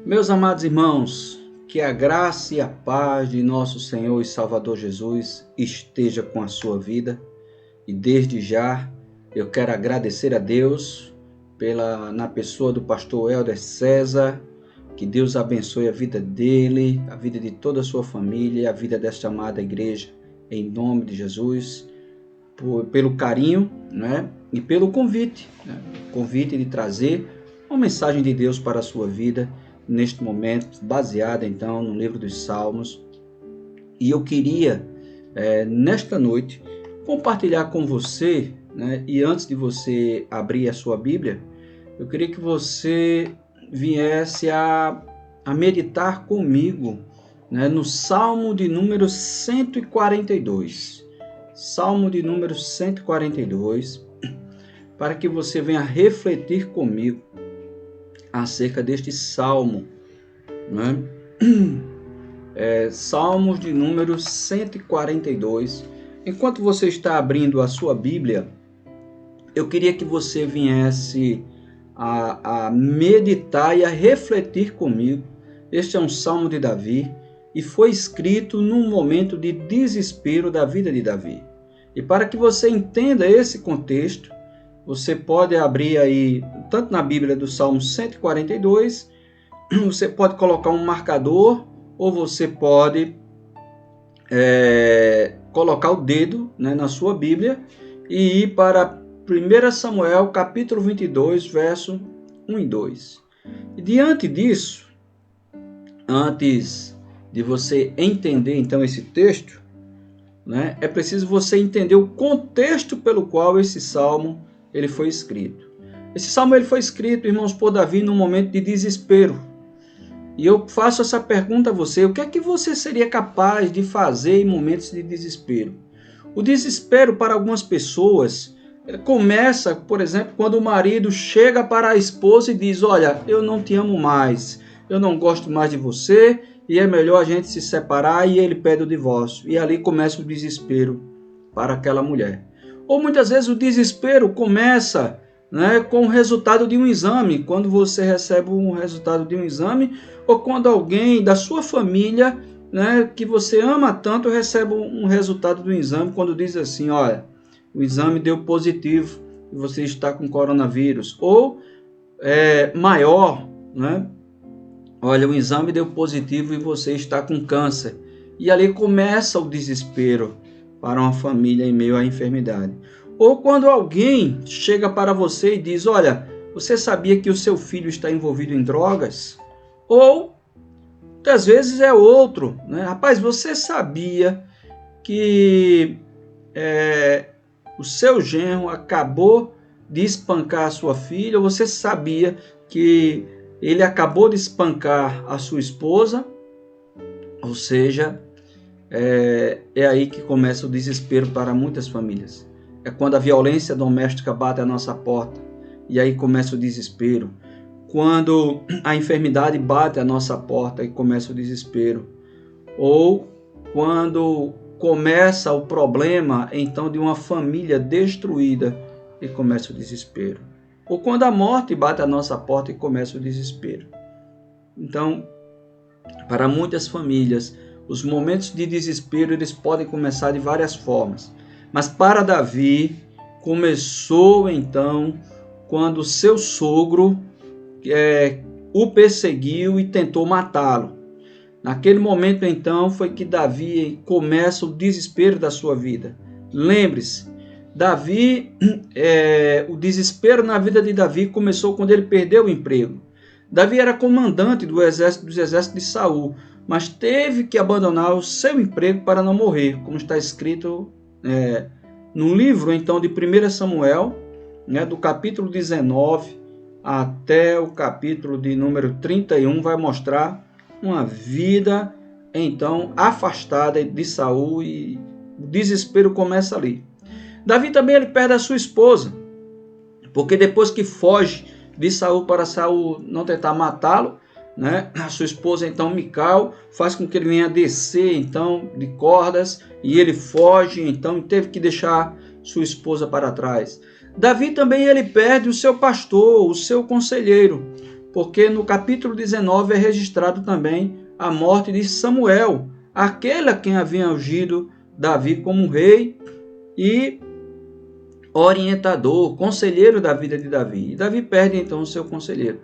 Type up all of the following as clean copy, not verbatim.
Meus amados irmãos, que a graça e a paz de nosso Senhor e Salvador Jesus esteja com a sua vida. E desde já eu quero agradecer a Deus na pessoa do pastor Helder César, que Deus abençoe a vida dele, a vida de toda a sua família, a vida desta amada igreja, em nome de Jesus, pelo carinho, né? E pelo convite, convite de trazer uma mensagem de Deus para a sua vida, neste momento, baseada então no livro dos Salmos. E eu queria, nesta noite, compartilhar com você, né? E antes de você abrir a sua Bíblia, eu queria que você viesse a meditar comigo, né? No Salmo de número 142. Salmo de número 142, para que você venha refletir comigo acerca deste salmo, né? Salmos de número 142. Enquanto você está abrindo a sua Bíblia, eu queria que você viesse a meditar e a refletir comigo. Este é um salmo de Davi e foi escrito num momento de desespero da vida de Davi. E para que você entenda esse contexto, você pode abrir aí, tanto na Bíblia do Salmo 142, você pode colocar um marcador, ou você pode colocar o dedo, né, na sua Bíblia e ir para 1 Samuel, capítulo 22, verso 1 e 2. E diante disso, antes de você entender então esse texto, né, é preciso você entender o contexto pelo qual esse salmo ele foi escrito. Esse salmo ele foi escrito, irmãos, por Davi num momento de desespero. E eu faço essa pergunta a você: o que é que você seria capaz de fazer em momentos de desespero? O desespero para algumas pessoas começa, por exemplo, quando o marido chega para a esposa e diz: olha, eu não te amo mais, eu não gosto mais de você e é melhor a gente se separar, e ele pede o divórcio. E ali começa o desespero para aquela mulher. Ou muitas vezes o desespero começa, né, com o resultado de um exame, quando você recebe um resultado de um exame, ou quando alguém da sua família, né, que você ama tanto, recebe um resultado do exame, quando diz assim: olha, o exame deu positivo e você está com coronavírus. Ou maior, né? Olha, o exame deu positivo e você está com câncer. E ali começa o desespero para uma família em meio à enfermidade. Ou quando alguém chega para você e diz: olha, você sabia que o seu filho está envolvido em drogas? Ou, muitas vezes é outro, né? Rapaz, você sabia que o seu genro acabou de espancar a sua filha? Ou você sabia que ele acabou de espancar a sua esposa? Ou seja, é aí que começa o desespero para muitas famílias. É quando a violência doméstica bate à nossa porta, e aí começa o desespero. Quando a enfermidade bate à nossa porta e começa o desespero. Ou quando começa o problema, então, de uma família destruída e começa o desespero. Ou quando a morte bate à nossa porta e começa o desespero. Então, para muitas famílias, os momentos de desespero eles podem começar de várias formas. Mas para Davi, começou então quando seu sogro o perseguiu e tentou matá-lo. Naquele momento então foi que Davi começa o desespero da sua vida. Lembre-se, Davi, o desespero na vida de Davi começou quando ele perdeu o emprego. Davi era comandante dos exércitos de Saul, mas teve que abandonar o seu emprego para não morrer, como está escrito no livro então de 1 Samuel, né, do capítulo 19 até o capítulo de número 31, vai mostrar uma vida então afastada de Saul, e o desespero começa ali. Davi também ele perde a sua esposa, porque depois que foge de Saul para Saul não tentar matá-lo, né, a sua esposa então Mical faz com que ele venha descer então de cordas, e ele foge, então teve que deixar sua esposa para trás. Davi também ele perde o seu pastor, o seu conselheiro, porque no capítulo 19 é registrado também a morte de Samuel, aquele a quem havia ungido Davi como rei e orientador, conselheiro da vida de Davi. E Davi perde então o seu conselheiro.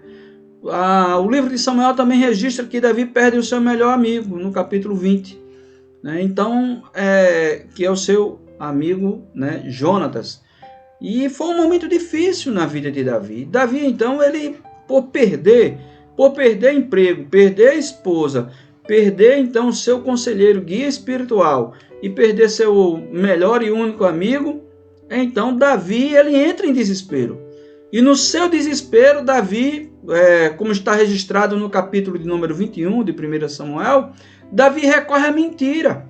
O livro de Samuel também registra que Davi perde o seu melhor amigo, no capítulo 20. Né? Então, que é o seu amigo, né, Jonatas. E foi um momento difícil na vida de Davi. Davi, então, ele, por perder emprego, perder a esposa, perder, então, seu conselheiro, guia espiritual, e perder seu melhor e único amigo, então, Davi, ele entra em desespero. E no seu desespero, Davi, como está registrado no capítulo de número 21 de 1 Samuel, Davi recorre à mentira.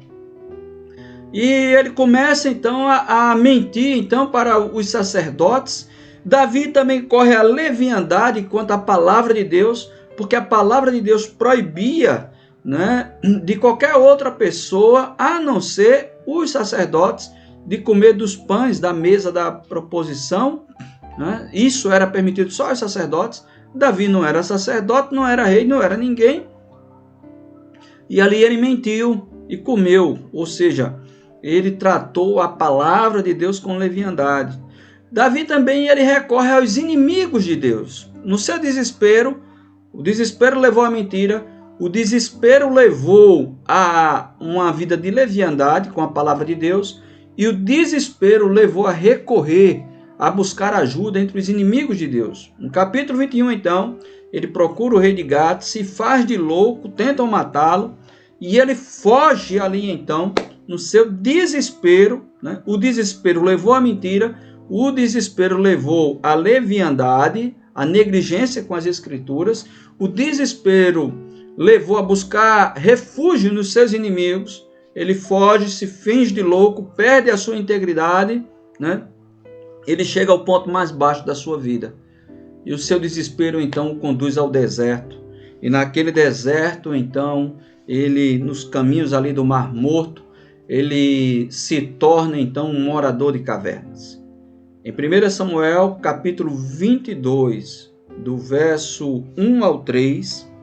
E ele começa então a mentir então para os sacerdotes. Davi também corre à leviandade quanto à palavra de Deus, porque a palavra de Deus proibia, né, de qualquer outra pessoa, a não ser os sacerdotes, de comer dos pães da mesa da proposição. Né? Isso era permitido só aos sacerdotes. Davi não era sacerdote, não era rei, não era ninguém. E ali ele mentiu e comeu, ou seja, ele tratou a palavra de Deus com leviandade. Davi também ele recorre aos inimigos de Deus. No seu desespero, o desespero levou à mentira, o desespero levou a uma vida de leviandade com a palavra de Deus, e o desespero levou a recorrer, a buscar ajuda entre os inimigos de Deus. No capítulo 21, então, ele procura o rei de Gate, se faz de louco, tentam matá-lo, e ele foge ali, então, no seu desespero. Né? O desespero levou à mentira, o desespero levou à leviandade, à negligência com as escrituras, o desespero levou a buscar refúgio nos seus inimigos, ele foge, se finge de louco, perde a sua integridade, né? Ele chega ao ponto mais baixo da sua vida. E o seu desespero, então, o conduz ao deserto. E naquele deserto, então, ele, nos caminhos ali do Mar Morto, ele se torna, então, um morador de cavernas. Em 1 Samuel, capítulo 22, do verso 1 ao 3,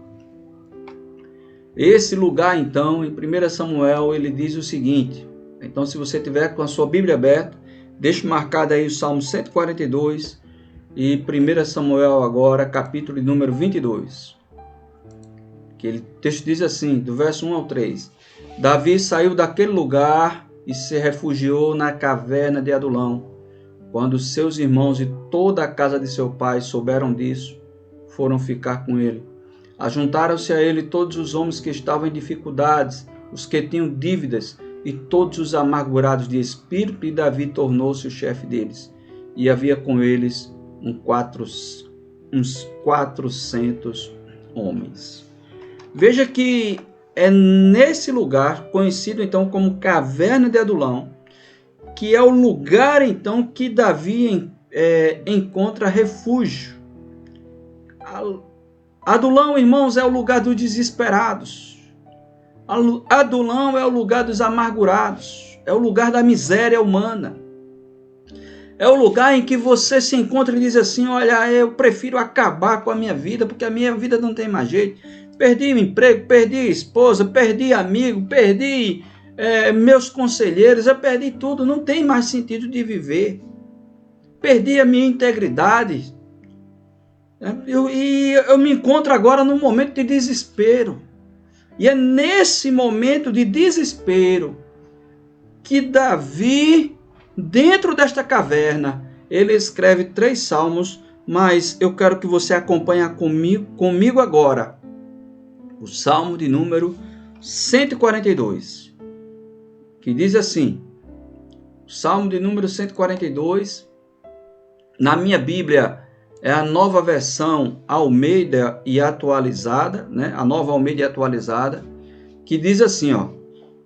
esse lugar, então, em 1 Samuel, ele diz o seguinte. Então, se você tiver com a sua Bíblia aberta, deixe marcado aí o Salmo 142 e 1 Samuel agora, capítulo número 22. O texto diz assim, do verso 1 ao 3. Davi saiu daquele lugar e se refugiou na caverna de Adulão. Quando seus irmãos e toda a casa de seu pai souberam disso, foram ficar com ele. Ajuntaram-se a ele todos os homens que estavam em dificuldades, os que tinham dívidas e todos os amargurados de espírito, e Davi tornou-se o chefe deles. E havia com eles uns 400 homens. Veja que é nesse lugar, conhecido então como Caverna de Adulão, que é o lugar então que Davi encontra refúgio. Adulão, irmãos, é o lugar dos desesperados. Adulão é o lugar dos amargurados. É o lugar da miséria humana. É o lugar em que você se encontra e diz assim, olha, eu prefiro acabar com a minha vida, porque a minha vida não tem mais jeito. Perdi o emprego, perdi a esposa, perdi amigo, perdi meus conselheiros, eu perdi tudo, não tem mais sentido de viver. Perdi a minha integridade. Eu me encontro agora num momento de desespero. E é nesse momento de desespero que Davi, dentro desta caverna, ele escreve 3 salmos, mas eu quero que você acompanhe comigo agora. O salmo de número 142, que diz assim, o salmo de número 142, na minha Bíblia, é a nova versão Almeida e atualizada, né? A nova Almeida e atualizada, que diz assim, ó,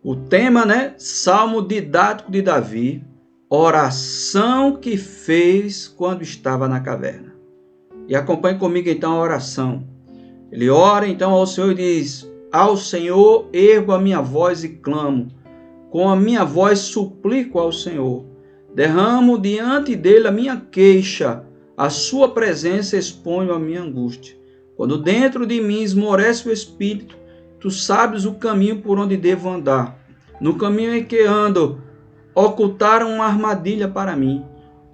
o tema, né? Salmo didático de Davi, oração que fez quando estava na caverna. E acompanhe comigo então a oração. Ele ora então ao Senhor e diz, ao Senhor ergo a minha voz e clamo, com a minha voz suplico ao Senhor, derramo diante dele a minha queixa, a sua presença exponho a minha angústia. Quando dentro de mim esmorece o espírito, tu sabes o caminho por onde devo andar. No caminho em que ando, ocultaram uma armadilha para mim.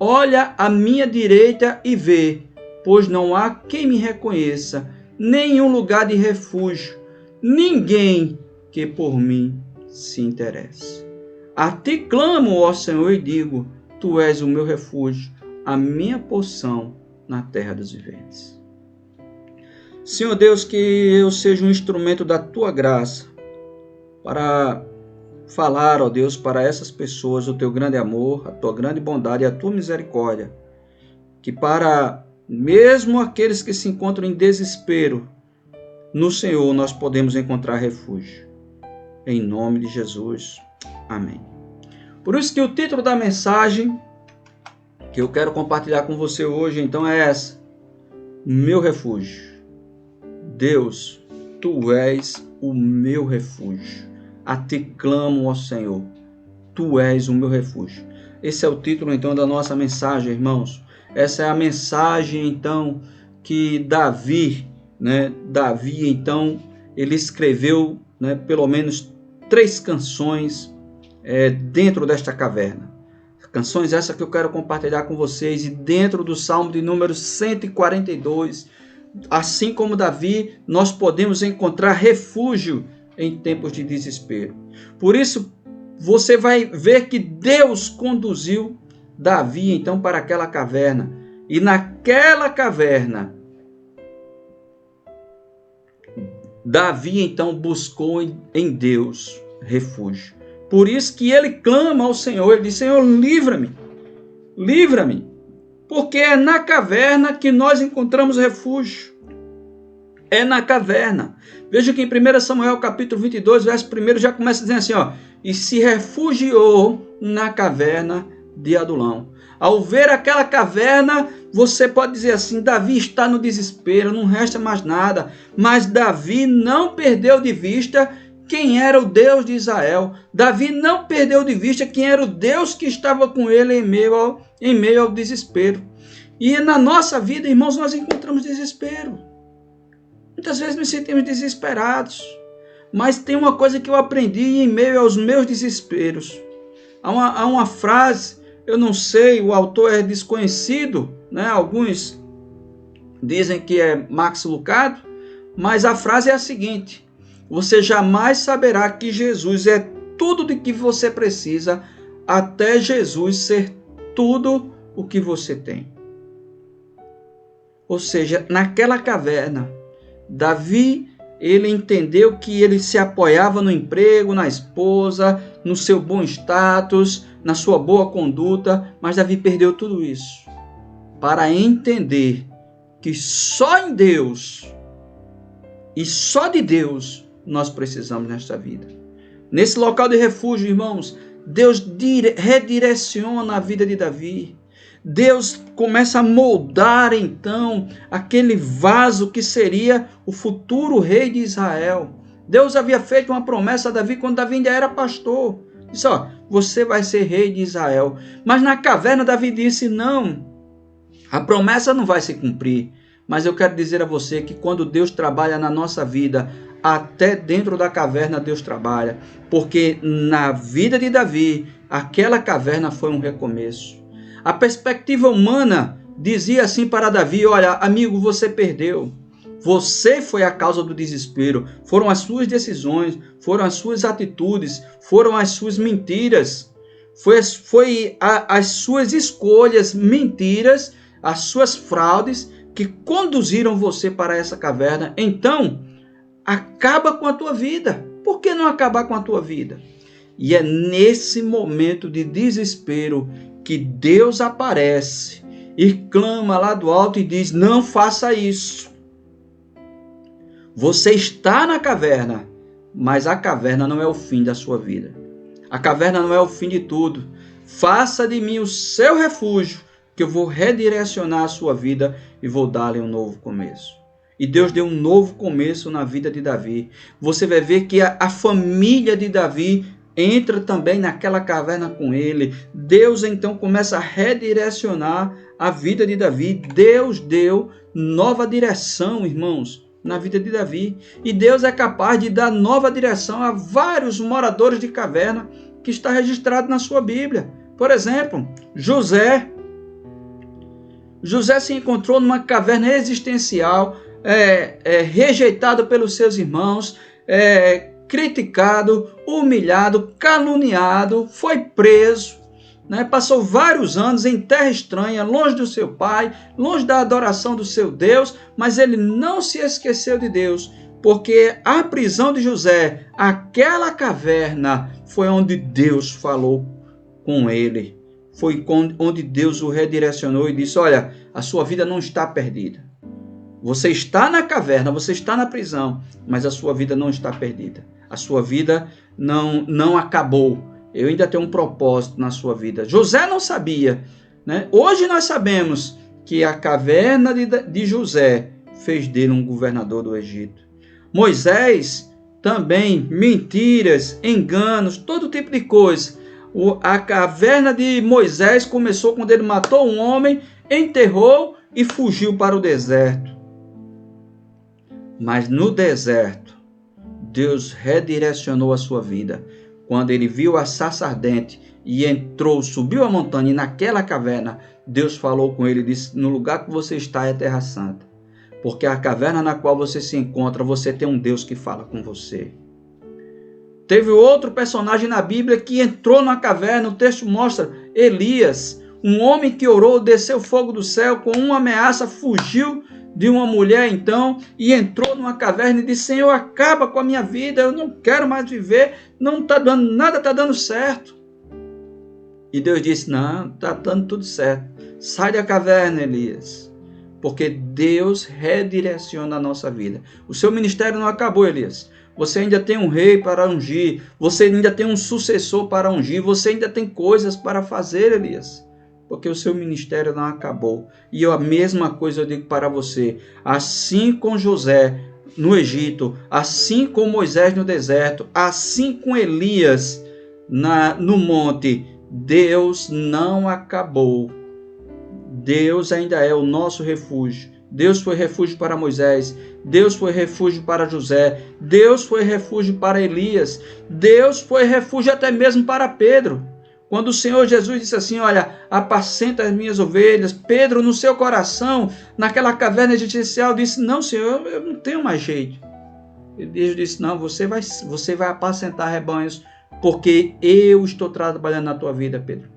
Olha à minha direita e vê, pois não há quem me reconheça, nenhum lugar de refúgio, ninguém que por mim se interesse. A ti clamo, ó Senhor, e digo, tu és o meu refúgio, a minha porção na terra dos viventes. Senhor Deus, que eu seja um instrumento da tua graça para falar, ó Deus, para essas pessoas o teu grande amor, a tua grande bondade e a tua misericórdia. Que para mesmo aqueles que se encontram em desespero, no Senhor nós podemos encontrar refúgio. Em nome de Jesus. Amém. Por isso que o título da mensagem que eu quero compartilhar com você hoje, então, é essa: Meu refúgio. Deus, tu és o meu refúgio. A ti clamo, ó Senhor. Tu és o meu refúgio. Esse é o título, então, da nossa mensagem, irmãos. Essa é a mensagem, então, que Davi, então, ele escreveu, pelo menos 3 canções dentro desta caverna. Canções essas que eu quero compartilhar com vocês, e dentro do Salmo de número 142, assim como Davi, nós podemos encontrar refúgio em tempos de desespero. Por isso, você vai ver que Deus conduziu Davi, então, para aquela caverna. E naquela caverna, Davi, então, buscou em Deus refúgio. Por isso que ele clama ao Senhor, ele diz: Senhor, livra-me, livra-me. Porque é na caverna que nós encontramos refúgio. É na caverna. Veja que em 1 Samuel capítulo 22, verso 1, já começa dizendo assim, ó: e se refugiou na caverna de Adulão. Ao ver aquela caverna, você pode dizer assim: Davi está no desespero, não resta mais nada. Mas Davi não perdeu de vista quem era o Deus de Israel. Davi não perdeu de vista quem era o Deus que estava com ele em meio ao desespero. E na nossa vida, irmãos, nós encontramos desespero. Muitas vezes nos sentimos desesperados. Mas tem uma coisa que eu aprendi em meio aos meus desesperos. Há uma frase, eu não sei, o autor é desconhecido, alguns dizem que é Max Lucado, mas a frase é a seguinte: você jamais saberá que Jesus é tudo de que você precisa, até Jesus ser tudo o que você tem. Ou seja, naquela caverna, Davi, ele entendeu que ele se apoiava no emprego, na esposa, no seu bom status, na sua boa conduta, mas Davi perdeu tudo isso para entender que só em Deus e só de Deus nós precisamos nesta vida. Nesse local de refúgio, irmãos, Deus redireciona a vida de Davi. Deus começa a moldar, então, aquele vaso que seria o futuro rei de Israel. Deus havia feito uma promessa a Davi quando Davi ainda era pastor. Disse: ó, você vai ser rei de Israel. Mas na caverna Davi disse: não, a promessa não vai se cumprir. Mas eu quero dizer a você que quando Deus trabalha na nossa vida, até dentro da caverna Deus trabalha. Porque na vida de Davi, aquela caverna foi um recomeço. A perspectiva humana dizia assim para Davi: olha, amigo, você perdeu. Você foi a causa do desespero. Foram as suas decisões, foram as suas atitudes, foram as suas mentiras. Foi as suas escolhas, mentiras, as suas fraudes que conduziram você para essa caverna. Então, acaba com a tua vida. Por que não acabar com a tua vida? E é nesse momento de desespero que Deus aparece e clama lá do alto e diz: não faça isso. Você está na caverna, mas a caverna não é o fim da sua vida. A caverna não é o fim de tudo. Faça de mim o seu refúgio, que eu vou redirecionar a sua vida e vou dar-lhe um novo começo. E Deus deu um novo começo na vida de Davi. Você vai ver que a família de Davi entra também naquela caverna com ele. Deus então começa a redirecionar a vida de Davi. Deus deu nova direção, irmãos, na vida de Davi. E Deus é capaz de dar nova direção a vários moradores de caverna que está registrado na sua Bíblia. Por exemplo, José se encontrou numa caverna existencial, rejeitado pelos seus irmãos, criticado, humilhado, caluniado, foi preso, né? Passou vários anos em terra estranha, longe do seu pai, longe da adoração do seu Deus, mas ele não se esqueceu de Deus, porque a prisão de José, aquela caverna, foi onde Deus falou com ele. Foi onde Deus o redirecionou e disse: olha, a sua vida não está perdida. Você está na caverna, você está na prisão, mas a sua vida não está perdida. A sua vida não acabou. Eu ainda tenho um propósito na sua vida. José não sabia, né? Hoje nós sabemos que a caverna de José fez dele um governador do Egito. Moisés também, mentiras, enganos, todo tipo de coisa. A caverna de Moisés começou quando ele matou um homem, enterrou e fugiu para o deserto. Mas no deserto, Deus redirecionou a sua vida. Quando ele viu a sarça ardente e entrou, subiu a montanha, e naquela caverna, Deus falou com ele e disse: no lugar que você está é terra santa. Porque a caverna na qual você se encontra, você tem um Deus que fala com você. Teve outro personagem na Bíblia que entrou na caverna, o texto mostra Elias, um homem que orou, desceu fogo do céu com uma ameaça, fugiu de uma mulher então e entrou numa caverna e disse: Senhor, acaba com a minha vida, eu não quero mais viver, nada está dando certo. E Deus disse: não, está dando tudo certo, sai da caverna, Elias, porque Deus redireciona a nossa vida. O seu ministério não acabou, Elias. Você ainda tem um rei para ungir, você ainda tem um sucessor para ungir, você ainda tem coisas para fazer, Elias, porque o seu ministério não acabou. E a mesma coisa eu digo para você: assim com José no Egito, assim com Moisés no deserto, assim com Elias no monte, Deus não acabou. Deus ainda é o nosso refúgio. Deus foi refúgio para Moisés, Deus foi refúgio para José, Deus foi refúgio para Elias, Deus foi refúgio até mesmo para Pedro. Quando o Senhor Jesus disse assim: olha, apacenta as minhas ovelhas, Pedro, no seu coração, naquela caverna existencial, disse: não, Senhor, eu não tenho mais jeito. E Deus disse: não, você vai apacentar rebanhos, porque eu estou trabalhando na tua vida, Pedro.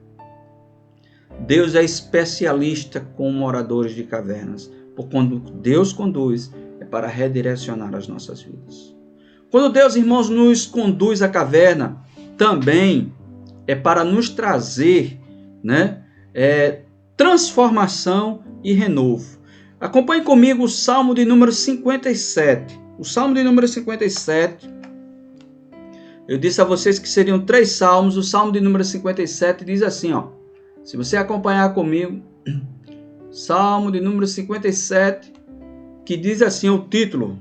Deus é especialista com moradores de cavernas. Por quando Deus conduz, é para redirecionar as nossas vidas. Quando Deus, irmãos, nos conduz à caverna, também é para nos trazer, né, transformação e renovo. Acompanhe comigo o Salmo de número 57. O Salmo de número 57, eu disse a vocês que seriam 3 salmos. O Salmo de número 57 diz assim, ó. Se você acompanhar comigo, Salmo de número 57, que diz assim o título: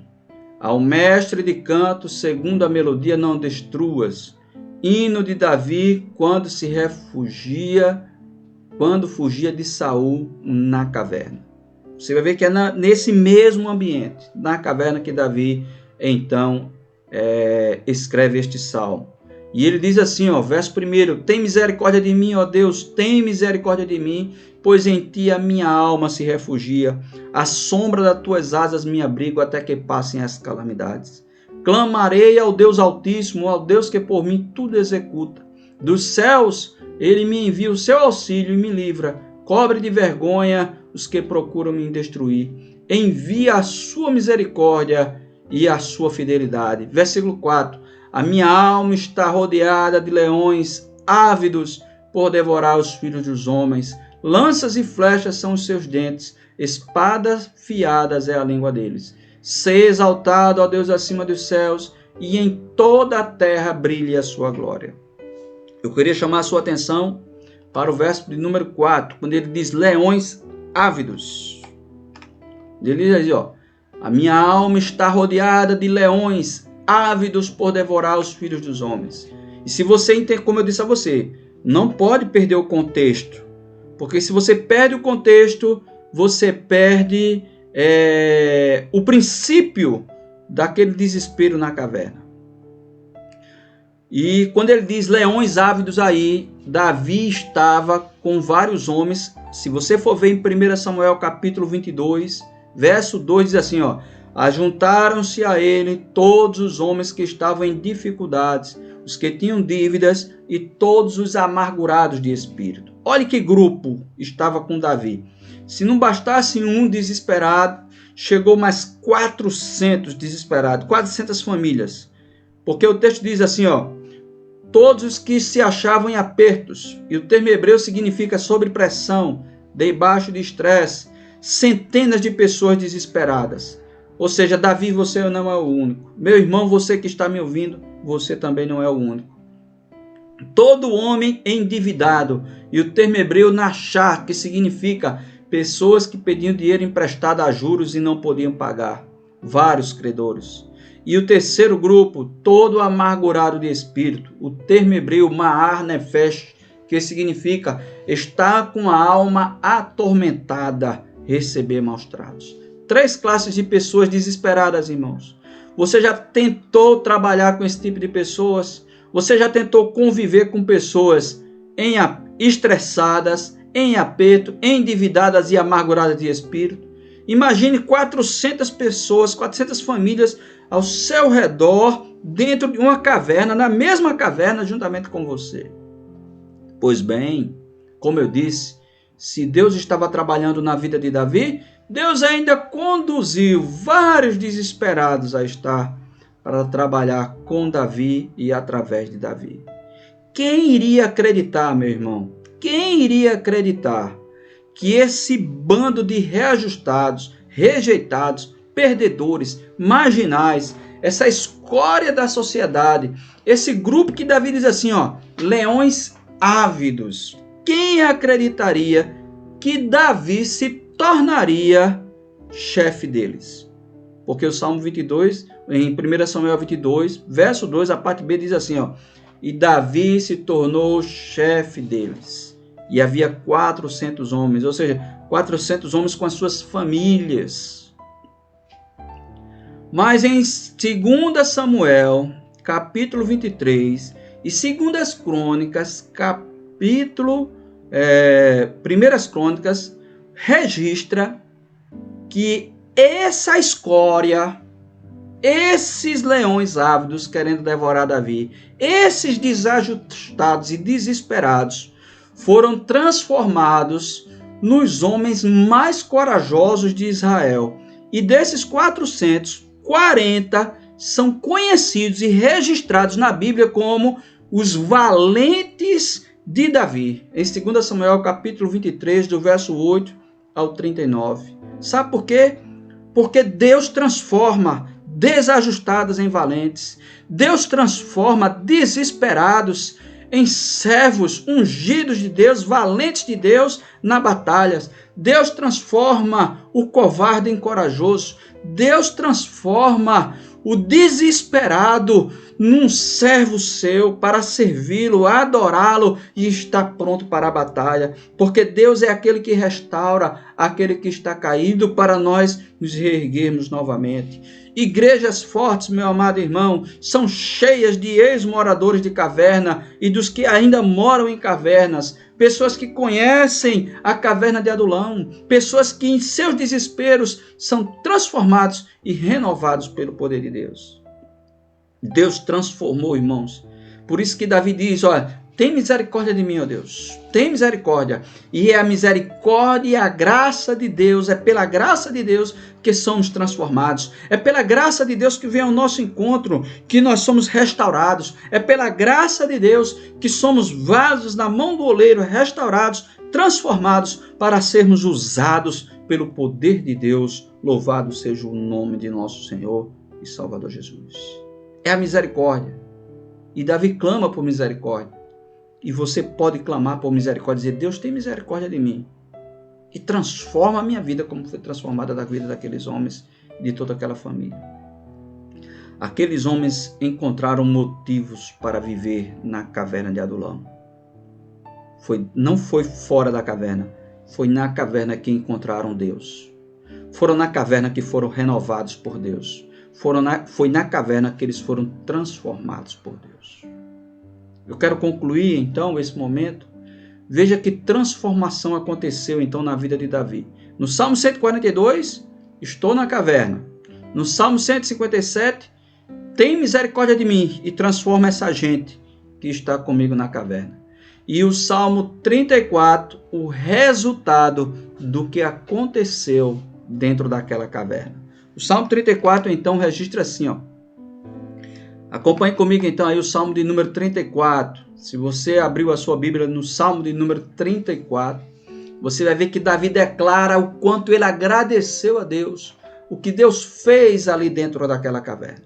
Ao mestre de canto, segundo a melodia, não destruas. Hino de Davi, quando fugia de Saul na caverna. Você vai ver que é nesse mesmo ambiente, na caverna, que Davi, então, escreve este salmo. E ele diz assim, ó, verso 1: Tem misericórdia de mim, ó Deus, tem misericórdia de mim, pois em ti a minha alma se refugia. À sombra das tuas asas me abrigo até que passem as calamidades. Clamarei ao Deus Altíssimo, ao Deus que por mim tudo executa. Dos céus ele me envia o seu auxílio e me livra. Cobre de vergonha os que procuram me destruir. Envia a sua misericórdia e a sua fidelidade. Versículo 4. A minha alma está rodeada de leões ávidos por devorar os filhos dos homens. Lanças e flechas são os seus dentes, espadas fiadas é a língua deles. Seja exaltado, ó Deus, acima dos céus, e em toda a terra brilhe a sua glória. Eu queria chamar a sua atenção para o verso de número 4, quando ele diz leões ávidos. Ele diz aí, ó, a minha alma está rodeada de leões ávidos por devorar os filhos dos homens. E se você entende, como eu disse a você, não pode perder o contexto. Porque se você perde o contexto, você perde o princípio daquele desespero na caverna. E quando ele diz leões ávidos aí, Davi estava com vários homens. Se você for ver em 1 Samuel capítulo 22, verso 2, diz assim, ó: ajuntaram-se a ele todos os homens que estavam em dificuldades, os que tinham dívidas e todos os amargurados de espírito. Olha que grupo estava com Davi. Se não bastasse um desesperado, chegou mais 400 desesperados, 400 famílias. Porque o texto diz assim, ó: todos os que se achavam em apertos, e o termo hebreu significa sob pressão, debaixo de estresse, centenas de pessoas desesperadas. Ou seja, Davi, você não é o único. Meu irmão, você que está me ouvindo, você também não é o único. Todo homem endividado, e o termo hebreu nachar, que significa pessoas que pediam dinheiro emprestado a juros e não podiam pagar. Vários credores. E o terceiro grupo, todo amargurado de espírito, o termo hebreu ma'ar nefesh, que significa estar com a alma atormentada, receber maus tratos. 3 classes de pessoas desesperadas, irmãos. Você já tentou trabalhar com esse tipo de pessoas? Você já tentou conviver com pessoas estressadas, em aperto, endividadas e amarguradas de espírito? Imagine 400 pessoas, 400 famílias ao seu redor, dentro de uma caverna, na mesma caverna, juntamente com você. Pois bem, como eu disse, se Deus estava trabalhando na vida de Davi, Deus ainda conduziu vários desesperados a estar para trabalhar com Davi e através de Davi. Quem iria acreditar, meu irmão? Quem iria acreditar que esse bando de reajustados, rejeitados, perdedores, marginais, essa escória da sociedade, esse grupo que Davi diz assim, ó, leões ávidos. Quem acreditaria que Davi se tornaria chefe deles? Porque o Salmo 22, em 1 Samuel 22, verso 2, a parte B diz assim, ó: e Davi se tornou chefe deles. E havia 400 homens, ou seja, 400 homens com as suas famílias. Mas em 2 Samuel, capítulo 23, e 2 Crônicas, capítulo 1 Crônicas, registra que essa escória, esses leões ávidos querendo devorar Davi, esses desajustados e desesperados, foram transformados nos homens mais corajosos de Israel. E desses 400, 40 são conhecidos e registrados na Bíblia como os valentes de Davi. Em 2 Samuel capítulo 23, do verso 8 ao 39. Sabe por quê? Porque Deus transforma desajustados em valentes. Deus transforma desesperados em servos ungidos de Deus, valentes de Deus na batalha. Deus transforma o covarde em corajoso. Deus transforma o desesperado num servo seu para servi-lo, adorá-lo e estar pronto para a batalha. Porque Deus é aquele que restaura aquele que está caído para nós nos reerguermos novamente. Igrejas fortes, meu amado irmão, são cheias de ex-moradores de caverna e dos que ainda moram em cavernas. Pessoas que conhecem a caverna de Adulão. Pessoas que em seus desesperos são transformados e renovados pelo poder de Deus. Deus transformou, irmãos. Por isso que Davi diz, olha, tem misericórdia de mim, ó Deus. Tem misericórdia. E é a misericórdia e a graça de Deus. É pela graça de Deus que somos transformados. É pela graça de Deus que vem ao nosso encontro, que nós somos restaurados. É pela graça de Deus que somos vasos na mão do oleiro, restaurados, transformados para sermos usados pelo poder de Deus. Louvado seja o nome de nosso Senhor e Salvador Jesus. É a misericórdia. E Davi clama por misericórdia. E você pode clamar por misericórdia e dizer, Deus tem misericórdia de mim. E transforma a minha vida como foi transformada da vida daqueles homens e de toda aquela família. Aqueles homens encontraram motivos para viver na caverna de Adulão. não foi fora da caverna, foi na caverna que encontraram Deus. Foram na caverna que foram renovados por Deus. Foi na caverna que eles foram transformados por Deus. Eu quero concluir então esse momento. Veja que transformação aconteceu então na vida de Davi. No Salmo 142, estou na caverna. No Salmo 157, tem misericórdia de mim e transforma essa gente que está comigo na caverna. E o Salmo 34, o resultado do que aconteceu dentro daquela caverna. O Salmo 34, então, registra assim, ó. Acompanhe comigo, então, aí o Salmo de número 34. Se você abriu a sua Bíblia no Salmo de número 34, você vai ver que Davi declara o quanto ele agradeceu a Deus, o que Deus fez ali dentro daquela caverna.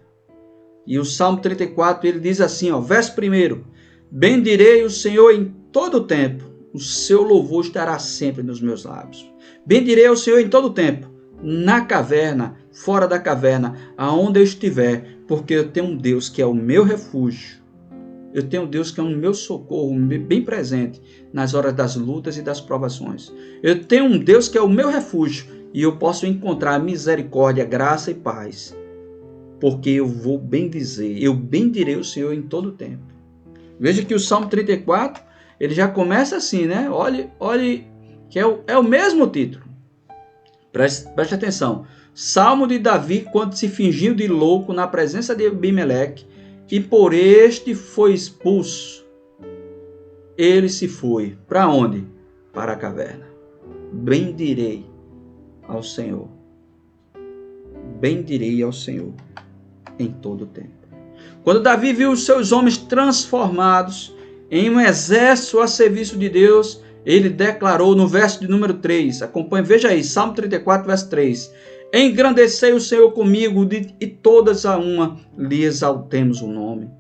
E o Salmo 34, ele diz assim, ó, verso 1, bendirei o Senhor em todo o tempo, o seu louvor estará sempre nos meus lábios. Bendirei o Senhor em todo o tempo, na caverna, fora da caverna, aonde eu estiver, porque eu tenho um Deus que é o meu refúgio. Eu tenho um Deus que é o meu socorro, bem presente nas horas das lutas e das provações. Eu tenho um Deus que é o meu refúgio e eu posso encontrar misericórdia, graça e paz, porque eu vou bendizer, eu bendirei o Senhor em todo o tempo. Veja que o Salmo 34, ele já começa assim, né? Olhe que é o mesmo título. Preste atenção. Salmo de Davi, quando se fingiu de louco na presença de Abimeleque, e por este foi expulso. Ele se foi. Para onde? Para a caverna. Bendirei ao Senhor. Bendirei ao Senhor em todo o tempo. Quando Davi viu os seus homens transformados em um exército a serviço de Deus, ele declarou no verso de número 3, acompanhe, veja aí, Salmo 34, verso 3, engrandecei o Senhor comigo e todas a uma lhe exaltemos o nome.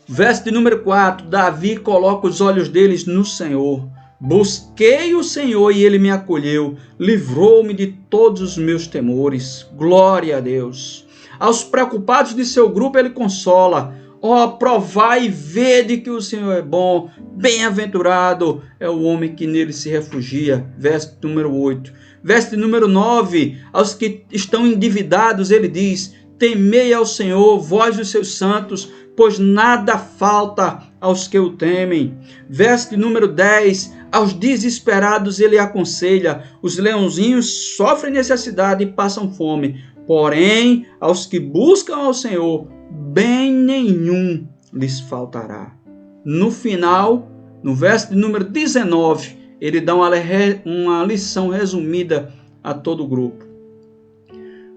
Verso de número 4, Davi coloca os olhos deles no Senhor. Busquei o Senhor e ele me acolheu, livrou-me de todos os meus temores. Glória a Deus. Aos preocupados de seu grupo ele consola. Ó, provai e vede que o Senhor é bom. Bem-aventurado é o homem que nele se refugia. Verso número 8. Verso número 9. Aos que estão endividados ele diz, temei ao Senhor, vós os seus santos, pois nada falta aos que o temem. Verso número 10. Aos desesperados ele aconselha, os leãozinhos sofrem necessidade e passam fome, porém aos que buscam ao Senhor, bem nenhum lhes faltará. No final, no verso de número 19, ele dá uma lição resumida a todo o grupo.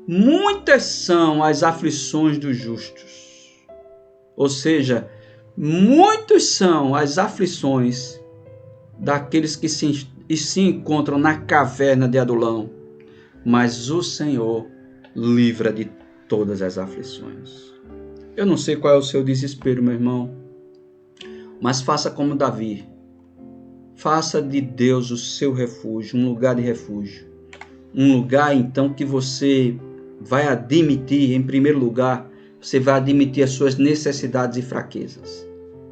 Muitas são as aflições dos justos, ou seja, muitos são as aflições daqueles que se encontram na caverna de Adulão, mas o Senhor livra de todas as aflições. Eu não sei qual é o seu desespero, meu irmão, mas faça como Davi. Faça de Deus o seu refúgio, um lugar de refúgio. Um lugar, então, que você vai admitir, em primeiro lugar, você vai admitir as suas necessidades e fraquezas.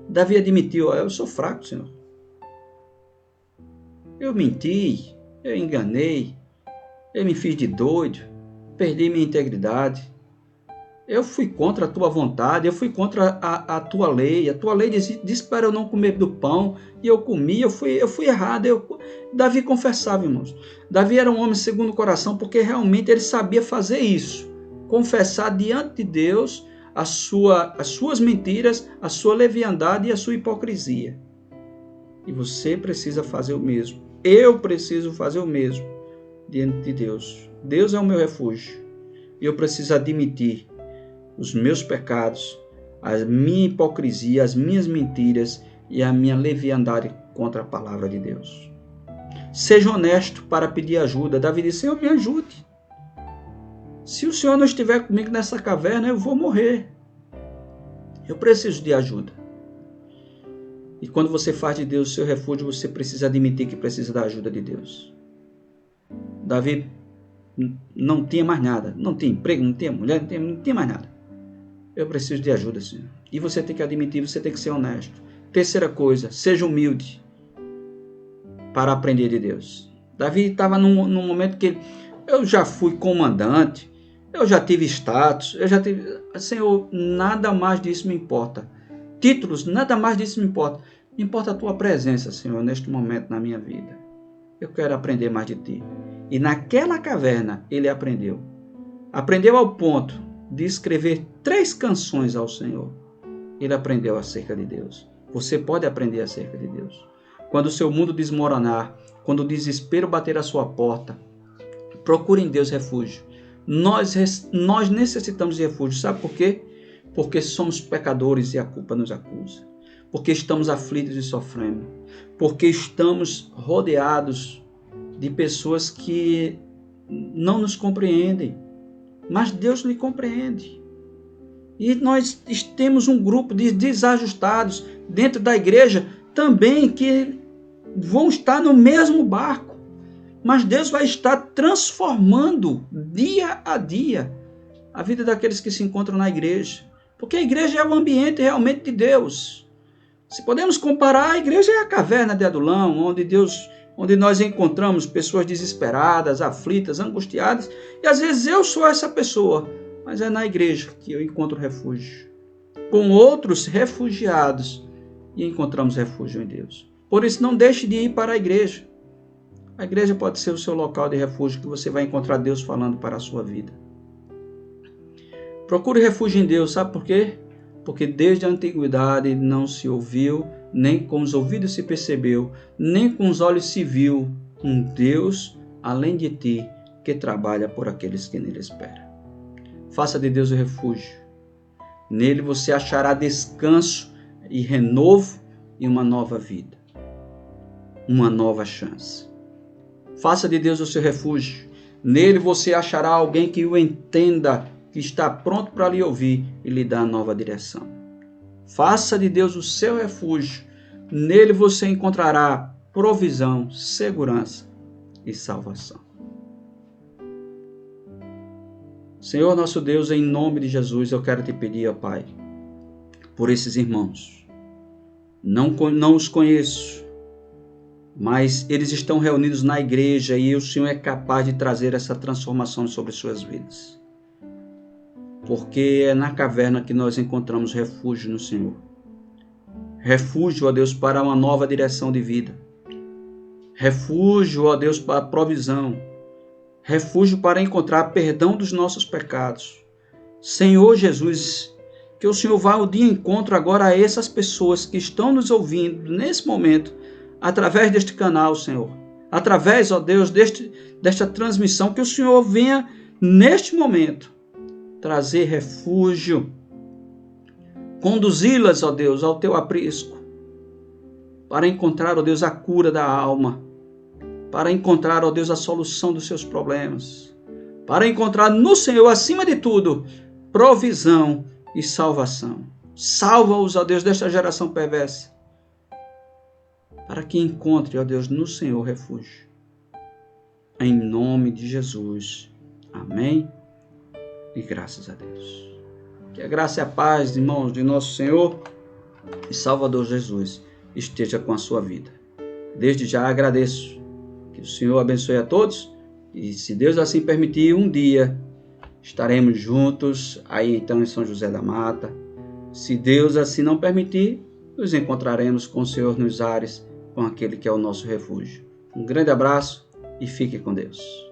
Davi admitiu, eu sou fraco, Senhor. Eu menti, eu enganei, eu me fiz de doido, perdi minha integridade. Eu fui contra a tua vontade, eu fui contra a tua lei. A tua lei disse para eu não comer do pão, e eu comi, eu fui errado. Davi confessava, irmãos. Davi era um homem segundo o coração, porque realmente ele sabia fazer isso. Confessar diante de Deus as suas mentiras, a sua leviandade e a sua hipocrisia. E você precisa fazer o mesmo. Eu preciso fazer o mesmo diante de Deus. Deus é o meu refúgio. E eu preciso admitir os meus pecados, a minha hipocrisia, as minhas mentiras e a minha leviandade contra a palavra de Deus. Seja honesto para pedir ajuda. Davi disse, Senhor, me ajude. Se o Senhor não estiver comigo nessa caverna, eu vou morrer. Eu preciso de ajuda. E quando você faz de Deus o seu refúgio, você precisa admitir que precisa da ajuda de Deus. Davi não tinha mais nada. Não tinha emprego, não tinha mulher, não tinha mais nada. Eu preciso de ajuda, Senhor. E você tem que admitir, você tem que ser honesto. Terceira coisa, seja humilde. para aprender de Deus. Davi estava num momento que eu já fui comandante, eu já tive status, eu já tive... Senhor, nada mais disso me importa. Títulos, nada mais disso me importa. Me importa a tua presença, Senhor, neste momento na minha vida. Eu quero aprender mais de ti. E naquela caverna ele aprendeu. Aprendeu ao ponto de escrever 3 canções ao Senhor. Ele aprendeu acerca de Deus. Você pode aprender acerca de Deus. Quando o seu mundo desmoronar, quando o desespero bater à sua porta, procure em Deus refúgio. Nós necessitamos de refúgio. Sabe por quê? Porque somos pecadores e a culpa nos acusa. Porque estamos aflitos e sofrendo. Porque estamos rodeados de pessoas que não nos compreendem. Mas Deus lhe compreende. E nós temos um grupo de desajustados dentro da igreja também que vão estar no mesmo barco. Mas Deus vai estar transformando dia a dia a vida daqueles que se encontram na igreja. Porque a igreja é o ambiente realmente de Deus. Se podemos comparar, a igreja é a caverna de Adulão, onde nós encontramos pessoas desesperadas, aflitas, angustiadas. E às vezes eu sou essa pessoa, mas é na igreja que eu encontro refúgio. Com outros refugiados e encontramos refúgio em Deus. Por isso não deixe de ir para a igreja. A igreja pode ser o seu local de refúgio que você vai encontrar Deus falando para a sua vida. Procure refúgio em Deus, sabe por quê? Porque desde a antiguidade não se ouviu, nem com os ouvidos se percebeu, nem com os olhos se viu um Deus além de ti que trabalha por aqueles que nele esperam. Faça de Deus o refúgio. Nele você achará descanso e renovo e uma nova vida. Uma nova chance. Faça de Deus o seu refúgio. Nele você achará alguém que o entenda, que está pronto para lhe ouvir e lhe dar nova direção. Faça de Deus o seu refúgio. Nele você encontrará provisão, segurança e salvação. Senhor nosso Deus, em nome de Jesus, eu quero te pedir, ó Pai, por esses irmãos. Não os conheço, mas eles estão reunidos na igreja e o Senhor é capaz de trazer essa transformação sobre suas vidas. Porque é na caverna que nós encontramos refúgio no Senhor. Refúgio, ó Deus, para uma nova direção de vida. Refúgio, ó Deus, para a provisão. Refúgio para encontrar perdão dos nossos pecados. Senhor Jesus, que o Senhor vá de encontro agora a essas pessoas que estão nos ouvindo nesse momento, através deste canal, Senhor. Através, ó Deus, desta transmissão, que o Senhor venha neste momento trazer refúgio, conduzi-las, ó Deus, ao teu aprisco, para encontrar, ó Deus, a cura da alma, para encontrar, ó Deus, a solução dos seus problemas, para encontrar no Senhor, acima de tudo, provisão e salvação. Salva-os, ó Deus, desta geração perversa, para que encontre, ó Deus, no Senhor refúgio. Em nome de Jesus. Amém. E graças a Deus. Que a graça e a paz, irmãos, de nosso Senhor e Salvador Jesus esteja com a sua vida. Desde já agradeço. Que o Senhor abençoe a todos. E se Deus assim permitir, um dia estaremos juntos aí então em São José da Mata. Se Deus assim não permitir, nos encontraremos com o Senhor nos ares, com aquele que é o nosso refúgio. Um grande abraço e fique com Deus.